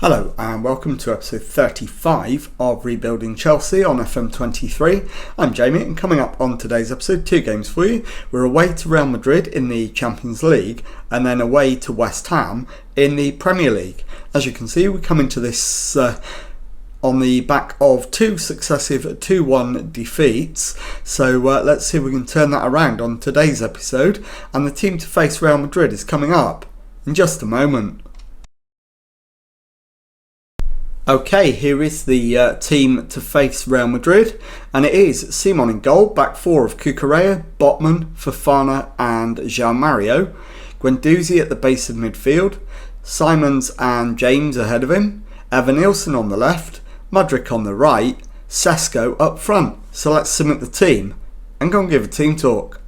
Hello and welcome to episode 35 of Rebuilding Chelsea on FM23. I'm Jamie and coming up on today's episode, two games for you. We're away to Real Madrid in the Champions League and then away to West Ham in the Premier League. As you can see, we come into this on the back of two successive 2-1 defeats. So let's see if we can turn that around on today's episode. And the team to face Real Madrid is coming up in just a moment. Okay, here is the team to face Real Madrid, and it is Simon in goal, back four of Cucurella, Botman, Fofana and João Mario, Guendouzi at the base of midfield, Simons and James ahead of him, Evanilson on the left, Mudryk on the right, Sesko up front. So let's submit the team and go and give a team talk.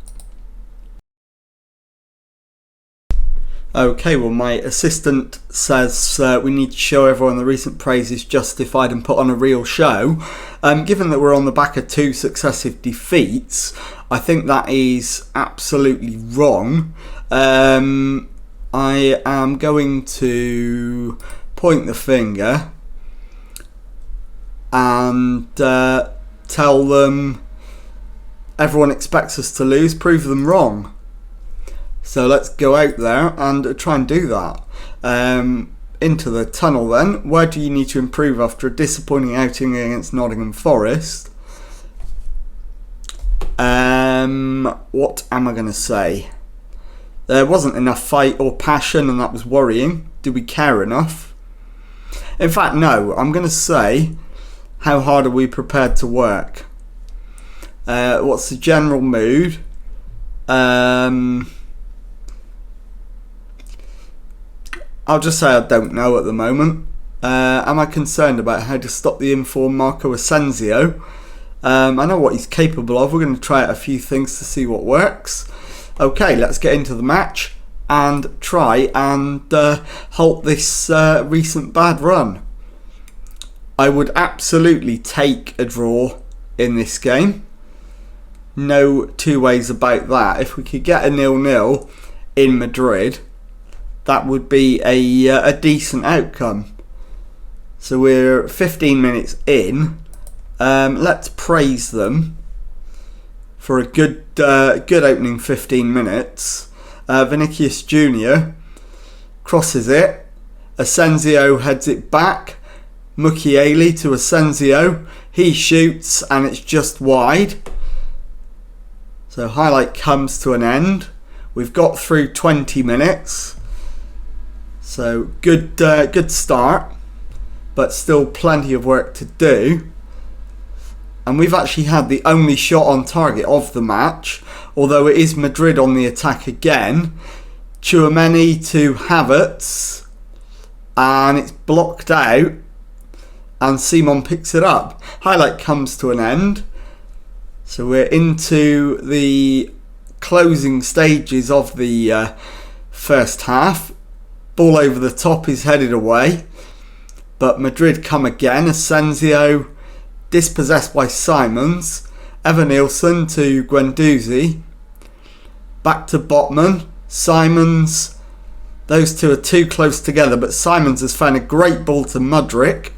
Okay, well my assistant says we need to show everyone the recent praise is justified and put on a real show. Given that we're on the back of two successive defeats, I think that is absolutely wrong. I am going to point the finger and tell them everyone expects us to lose, prove them wrong. So let's go out there and try and do that. Into the tunnel then. Where do you need to improve after a disappointing outing against Nottingham Forest? What am I going to say? There wasn't enough fight or passion and that was worrying. Do we care enough? In fact, no. I'm going to say, how hard are we prepared to work? What's the general mood? I'll just say I don't know at the moment. Am I concerned about how to stop the informed Marco Asensio? I know what he's capable of. We're going to try out a few things to see what works. Okay, let's get into the match and try and halt this recent bad run. I would absolutely take a draw in this game. No two ways about that. If we could get a 0-0 in Madrid, that would be a decent outcome. So we're 15 minutes in. Let's praise them for a good opening 15 minutes. Vinicius Jr. crosses it. Asensio heads it back. Mukiele to Asensio. He shoots and it's just wide. So highlight comes to an end. We've got through 20 minutes. So good start, but still plenty of work to do. And we've actually had the only shot on target of the match, although it is Madrid on the attack again. Tchouaméni to Havertz, and it's blocked out, and Simon picks it up. Highlight comes to an end. So we're into the closing stages of the first half. Ball over the top is headed away, but Madrid come again. Asensio dispossessed by Simons. Evanilson to Guendouzi. Back to Botman. Simons. Those two are too close together, but Simons has found a great ball to Mudryk.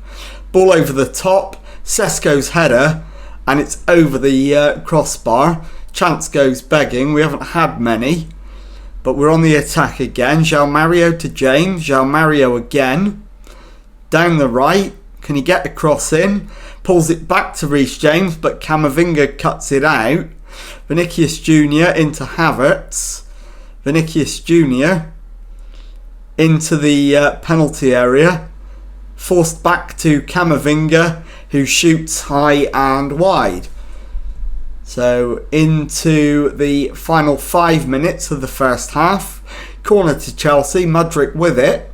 Ball over the top. Sesko's header, and it's over the crossbar. Chance goes begging. We haven't had many. But we're on the attack again. João Mario to James. João Mario again. Down the right. Can he get a cross in? Pulls it back to Reece James, but Camavinga cuts it out. Vinicius Jr. into Havertz. Vinicius Jr. into the penalty area. Forced back to Camavinga, who shoots high and wide. So into the final 5 minutes of the first half. Corner to Chelsea, Mudryk with it.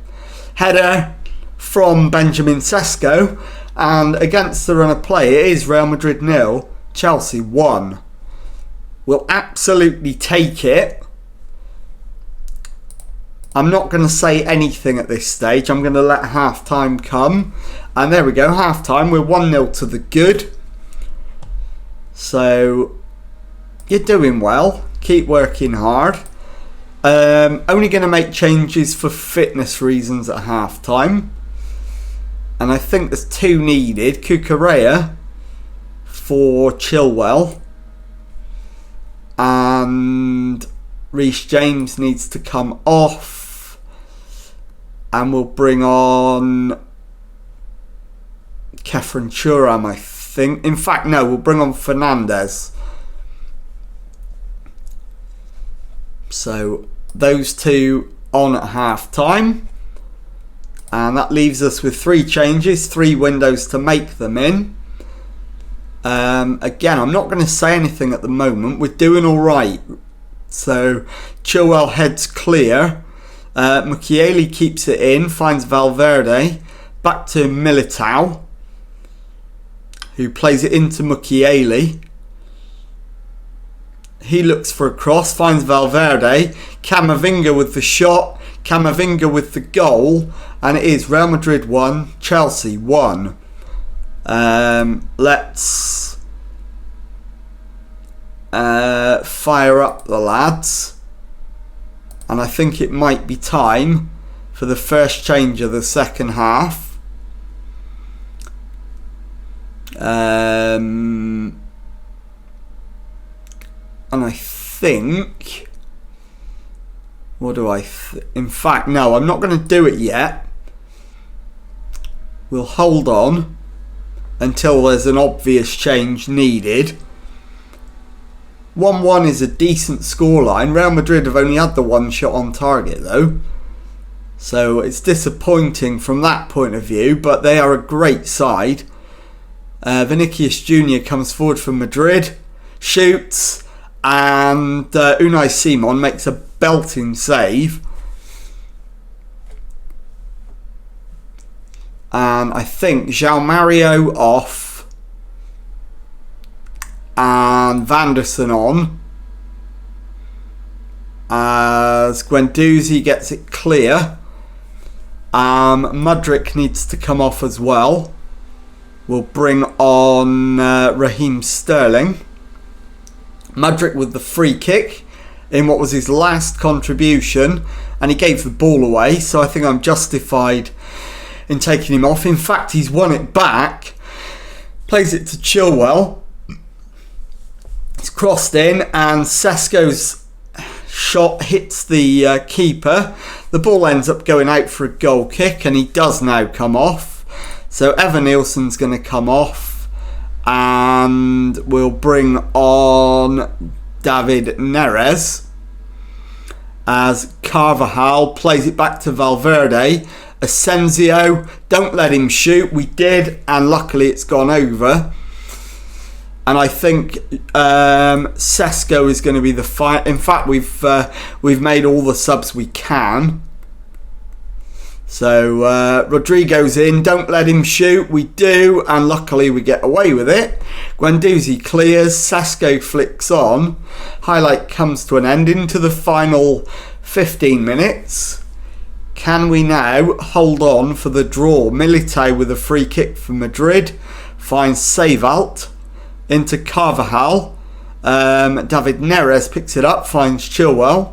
Header from Benjamin Sesko. And against the run of play, it is Real Madrid 0, Chelsea 1. We'll absolutely take it. I'm not going to say anything at this stage. I'm going to let half time come. And there we go, half time. We're 1-0 to the good. So, you're doing well. Keep working hard. Only going to make changes for fitness reasons at half time. And I think there's 2 needed. Cucurella for Chilwell. And Reece James needs to come off. And we'll bring on Kefren Turam, I think. In fact, no, we'll bring on Fernandes. So those 2 on at half time. And that leaves us with 3 changes, 3 windows to make them in. Again, I'm not going to say anything at the moment. We're doing all right. So Chilwell heads clear. Mukiele keeps it in, finds Valverde. Back to Militao, who plays it into Mukiele. He looks for a cross, finds Valverde. Camavinga with the shot. Camavinga with the goal. And it is Real Madrid 1, Chelsea 1. Let's fire up the lads. And I think it might be time for the first change of the second half. And I think... What do I... In fact, no, I'm not going to do it yet. We'll hold on until there's an obvious change needed. 1-1 is a decent scoreline. Real Madrid have only had the 1 shot on target though. So it's disappointing from that point of view, but they are a great side. Vinicius Jr. comes forward from Madrid, shoots, and Unai Simon makes a belting save. And I think João Mario off and Vanderson on, as Guendouzi gets it clear. Mudryk needs to come off as well. We'll bring on Raheem Sterling. Mudryk with the free kick in what was his last contribution, and he gave the ball away, so I think I'm justified in taking him off. In fact, he's won it back. Plays it to Chilwell. It's crossed in, and Sesko's shot hits the keeper. The ball ends up going out for a goal kick, and he does now come off. So Evan Nielsen's going to come off, and we'll bring on David Neres as Carvajal plays it back to Valverde. Asensio, don't let him shoot. We did, and luckily it's gone over. And I think Sesko is going to be the fight. In fact, we've made all the subs we can. So Rodrigo's in. Don't let him shoot. We do, and luckily we get away with it. Guendouzi clears. Sesko flicks on. Highlight comes to an end into the final 15 minutes. Can we now hold on for the draw? Militao with a free kick for Madrid finds Savalt into Carvajal. David Neres picks it up, finds Chilwell.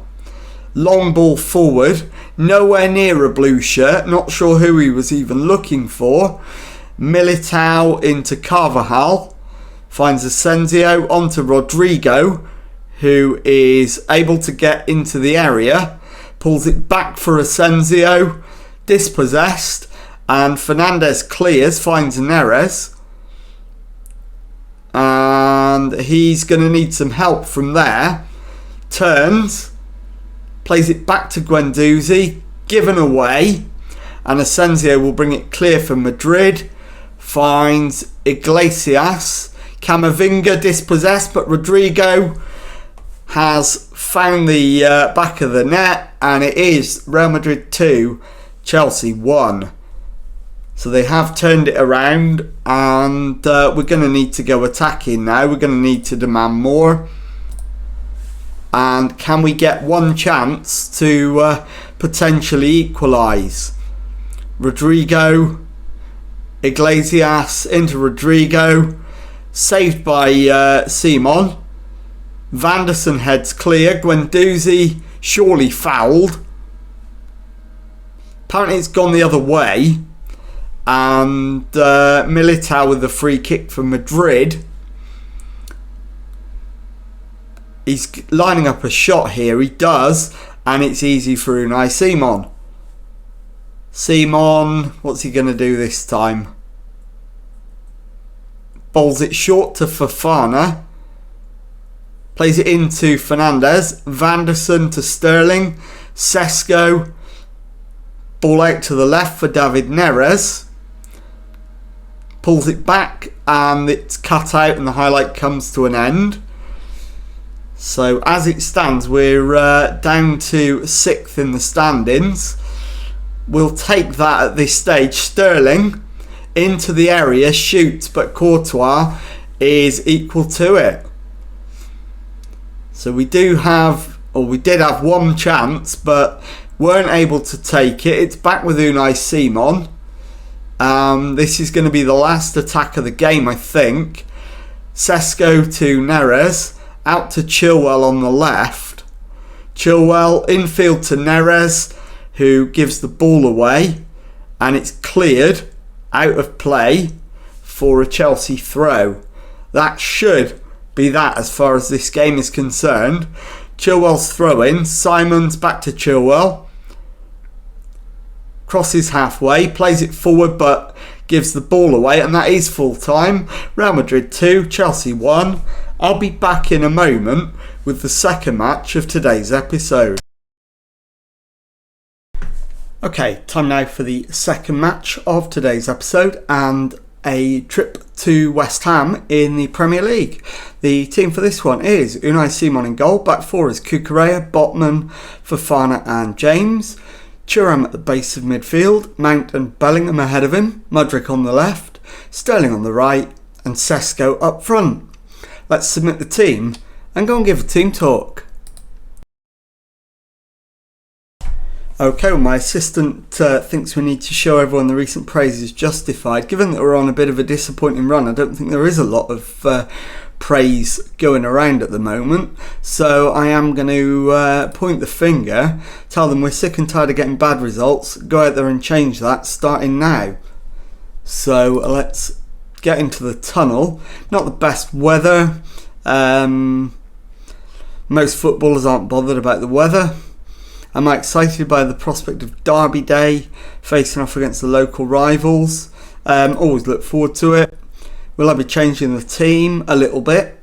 Long ball forward, nowhere near a blue shirt, not sure who he was even looking for. Militao into Carvajal, finds Asensio, onto Rodrigo, who is able to get into the area, pulls it back for Asensio, dispossessed, and Fernandes clears, finds Neres, and he's going to need some help from there. Turns, plays it back to Guendouzi, given away, and Asensio will bring it clear for Madrid, finds Iglesias. Camavinga dispossessed, but Rodrigo has found the back of the net, and it is Real Madrid 2, Chelsea 1. So they have turned it around, and we're going to need to go attacking now. We're going to need to demand more. And can we get one chance to potentially equalise? Rodrigo, Iglesias into Rodrigo, saved by Simon. Vanderson heads clear. Guendouzi surely fouled. Apparently it's gone the other way. and Militao with the free kick for Madrid. He's lining up a shot here. He does, and it's easy for Unai Simon. Simon, what's he going to do this time? Bowls it short to Fofana. Plays it into Fernandes. Vanderson to Sterling. Sesko. Ball out to the left for David Neres. Pulls it back and it's cut out and the highlight comes to an end. So as it stands, we're down to 6th in the standings. We'll take that at this stage. Sterling into the area, shoots, but Courtois is equal to it. So we did have one chance, but weren't able to take it. It's back with Unai Simon. This is going to be the last attack of the game, I think. Sesko to Neres. Out to Chilwell on the left. Chilwell infield to Neres, who gives the ball away. And it's cleared out of play for a Chelsea throw. That should be that as far as this game is concerned. Chilwell's throw in. Simon's back to Chilwell. Crosses halfway. Plays it forward but gives the ball away. And that is full time. Real Madrid 2, Chelsea 1. I'll be back in a moment with the second match of today's episode. Okay, time now for the second match of today's episode and a trip to West Ham in the Premier League. The team for this one is Unai Simon in goal. Back four is Cucurella, Botman, Fofana and James. Thuram at the base of midfield. Mount and Bellingham ahead of him. Mudryk on the left. Sterling on the right. And Sesko up front. Let's submit the team and go and give a team talk. Okay, well, my assistant thinks we need to show everyone the recent praise is justified. Given that we're on a bit of a disappointing run, I don't think there is a lot of praise going around at the moment. So I am going to point the finger, tell them we're sick and tired of getting bad results, go out there and change that starting now. So let's get into the tunnel. Not the best weather. Most footballers aren't bothered about the weather. Am I excited by the prospect of Derby Day, facing off against the local rivals? Always look forward to it. Will I be changing the team a little bit?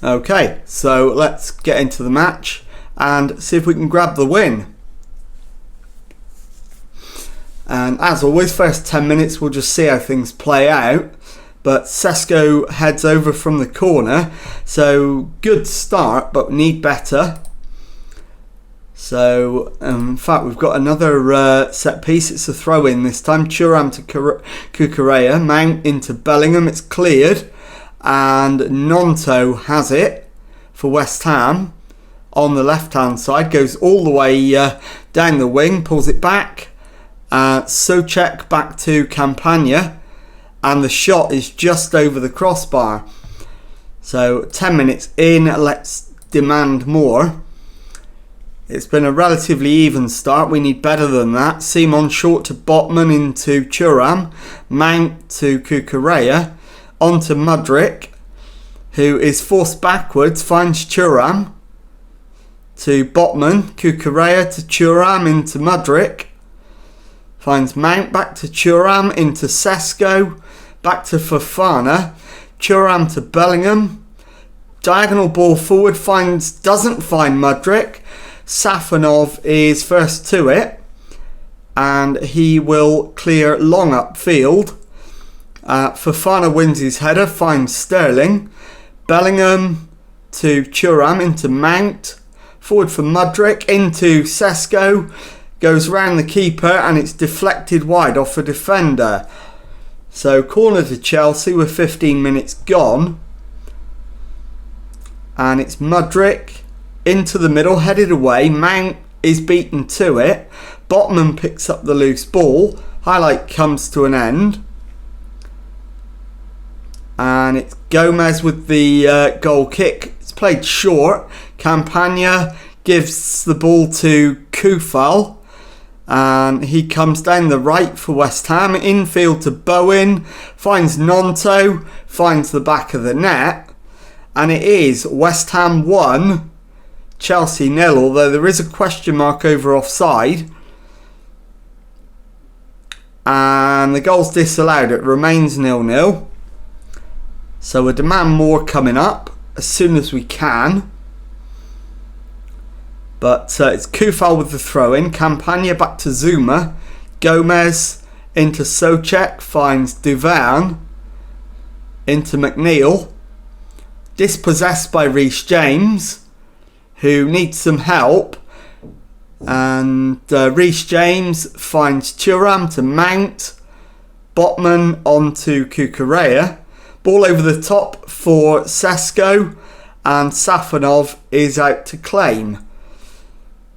Okay, so let's get into the match and see if we can grab the win. And as always, first 10 minutes we'll just see how things play out. But Sesko heads over from the corner. So good start, but need better. So in fact we've got another set piece. It's a throw in this time. Thuram to Cucurella. Mount into Bellingham. It's cleared. And Nonto has it for West Ham. On the left hand side. Goes all the way down the wing. Pulls it back. Souček back to Campagna, and the shot is just over the crossbar. So 10 minutes in, let's demand more. It's been a relatively even start. We need better than that. Simon short to Botman into Thuram. Mount to Cucurella. On to Mudryk, who is forced backwards. Finds Thuram. To Botman. Cucurella to Thuram into Mudryk. Finds Mount, back to Thuram, into Sesko, back to Fofana, Thuram to Bellingham, diagonal ball forward, doesn't find Mudryk. Safonov is first to it, and he will clear long upfield. Fofana wins his header, finds Sterling, Bellingham to Thuram, into Mount, forward for Mudryk, into Sesko, goes round the keeper and it's deflected wide off a defender. So corner to Chelsea with 15 minutes gone. And it's Mudryk into the middle, headed away. Mount is beaten to it. Botman picks up the loose ball. Highlight comes to an end. And it's Gomez with the goal kick. It's played short. Campagna gives the ball to Kufal. And he comes down the right for West Ham. Infield to Bowen. Finds Nonto. Finds the back of the net. And it is West Ham 1, Chelsea 0. Although there is a question mark over offside. And the goal's disallowed. It remains 0-0. So we'll demand more coming up as soon as we can. But it's Kufal with the throw-in. Campagna back to Zuma. Gomez into Souček. Finds Duvan. Into McNeil. Dispossessed by Reece James, who needs some help. And Reece James finds Thuram to Mount. Botman onto Kukureya. Ball over the top for Sesko. And Safonov is out to claim.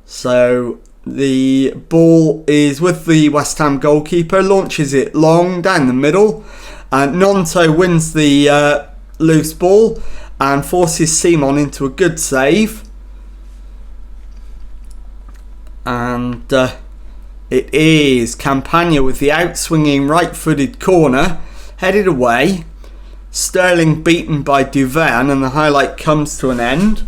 So the ball is with the West Ham goalkeeper. Launches it long down the middle. And Nonto wins the loose ball. And forces Simon into a good save. And it is Campagna with the outswinging right-footed corner. Headed away. Sterling beaten by Duvan, and the highlight comes to an end.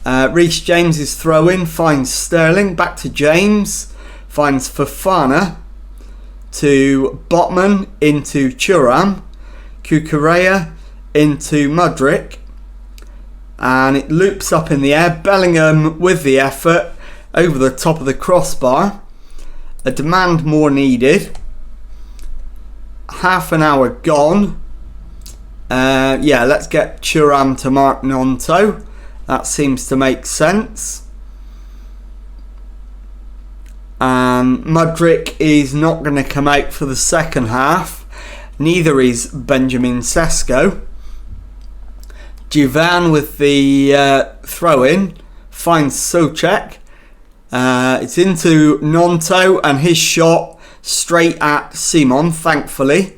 Reece James's throw-in finds Sterling. Back to James. Finds Fofana. To Botman. Into Thuram. Kukureya. Into Mudryk. And it loops up in the air. Bellingham with the effort. Over the top of the crossbar. A demand more needed. Half an hour gone. Let's get Thuram to mark Nonto. That seems to make sense. And Mudryk is not going to come out for the second half. Neither is Benjamin Sesko. Duvan with the throw-in. Finds Souček. It's into Nonto and his shot straight at Simon, thankfully.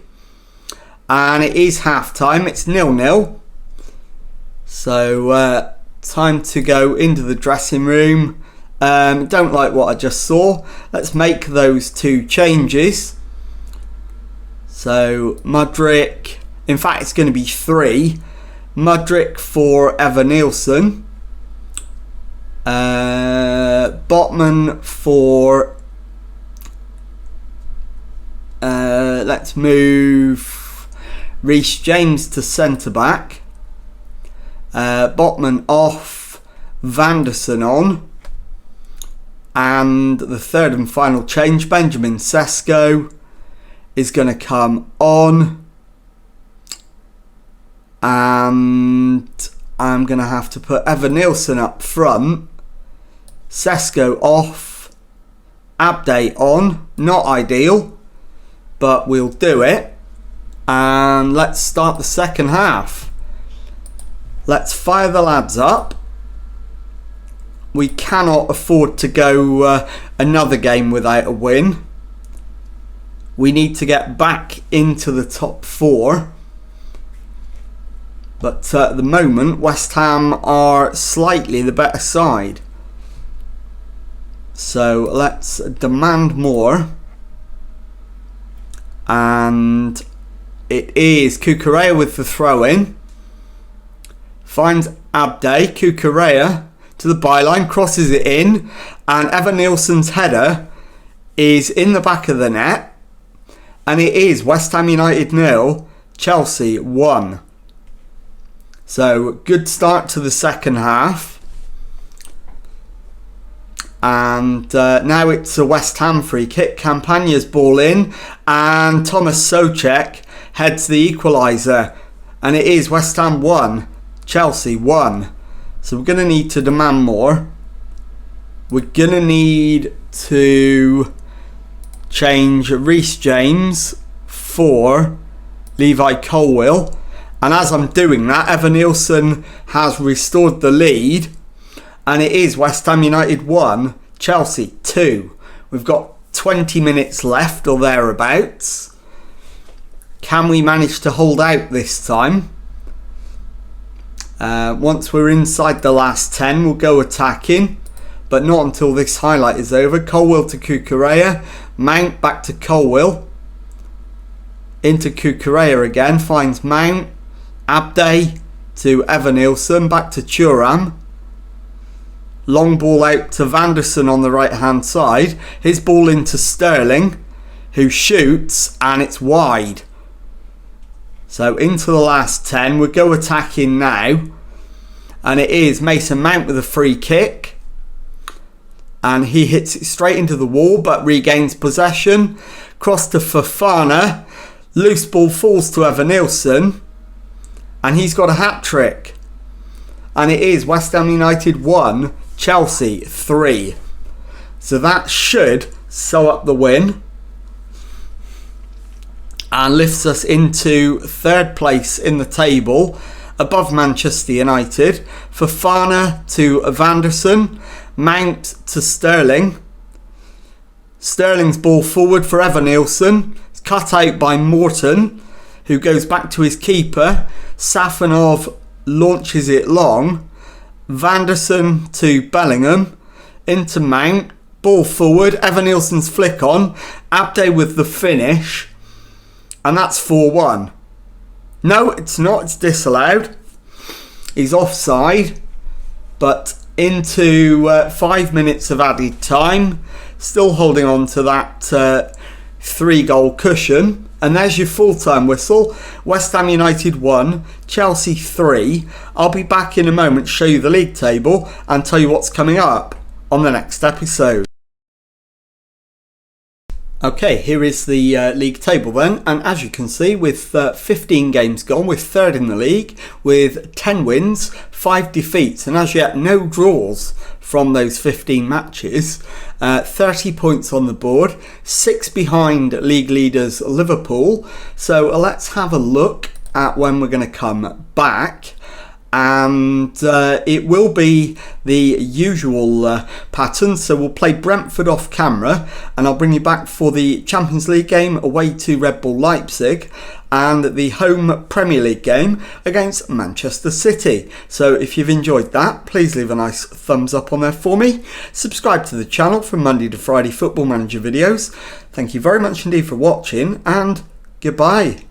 And it is half time. It's 0-0. So time to go into the dressing room. Don't like what I just saw. Let's make those two changes. So Mudryk. In fact, it's going to be 3. Mudryk for Evan-Nielsen. Botman for let's move Reece James to centre back. Botman off, Vanderson on, and the third and final change, Benjamin Sesko is going to come on, and I'm going to have to put Evan-Nielsen up front. Sesko off. Abde on. Not ideal, but we'll do it. And let's start the second half. Let's fire the lads up. We cannot afford to go another game without a win. We need to get back into the top 4. But at the moment, West Ham are slightly the better side. So let's demand more. And it is Kukureya with the throw-in. Finds Abde. Kukureya to the byline, crosses it in. And Evan-Nielsen's header is in the back of the net. And it is West Ham United 0, Chelsea 1. So, good start to the second half. And now it's a West Ham free kick. Campagna's ball in. And Thomas Souček heads the equaliser. And it is West Ham 1, Chelsea 1. So we're going to need to demand more. We're going to need to change Reece James for Levi Colwill. And as I'm doing that, Evan-Nielsen has restored the lead. And it is West Ham United 1, Chelsea 2. We've got 20 minutes left or thereabouts. Can we manage to hold out this time? Once we're inside the last 10, we'll go attacking. but not until this highlight is over. Colwill to Cucurella, Mount back to Colwill, into Cucurella again, finds Mount, Abday to Evanilson, back to Thuram. Long ball out to Vanderson on the right hand side. His ball into Sterling, who shoots, and it's wide. So into the last 10, we'll go attacking now. And it is Mason Mount with a free kick. And he hits it straight into the wall, but regains possession. Cross to Fofana. Loose ball falls to Evanilson. And he's got a hat-trick. And it is West Ham United 1, Chelsea 3. So that should sew up the win. And lifts us into third place in the table, above Manchester United. Fofana to Vanderson, Mount to Sterling. Sterling's ball forward for Evanilson. It's cut out by Morton, who goes back to his keeper. Safanov launches it long. Vanderson to Bellingham, into Mount, ball forward. Evanilson's flick on. Abday with the finish. And that's 4-1. No, it's not. It's disallowed. He's offside. But into 5 minutes of added time. Still holding on to that 3-goal cushion. And there's your full-time whistle. West Ham United 1, Chelsea 3. I'll be back in a moment to show you the league table and tell you what's coming up on the next episode. Okay, here is the league table then, and as you can see, with 15 games gone, we're third in the league with 10 wins, 5 defeats, and as yet no draws from those 15 matches. 30 points on the board, 6 behind league leaders Liverpool. So let's have a look at when we're going to come back. And it will be the usual pattern, so we'll play Brentford off camera and I'll bring you back for the Champions League game away to Red Bull Leipzig and the home Premier League game against Manchester City. So if you've enjoyed that, please leave a nice thumbs up on there for me. Subscribe to the channel for Monday to Friday Football Manager videos. Thank you very much indeed for watching, and goodbye.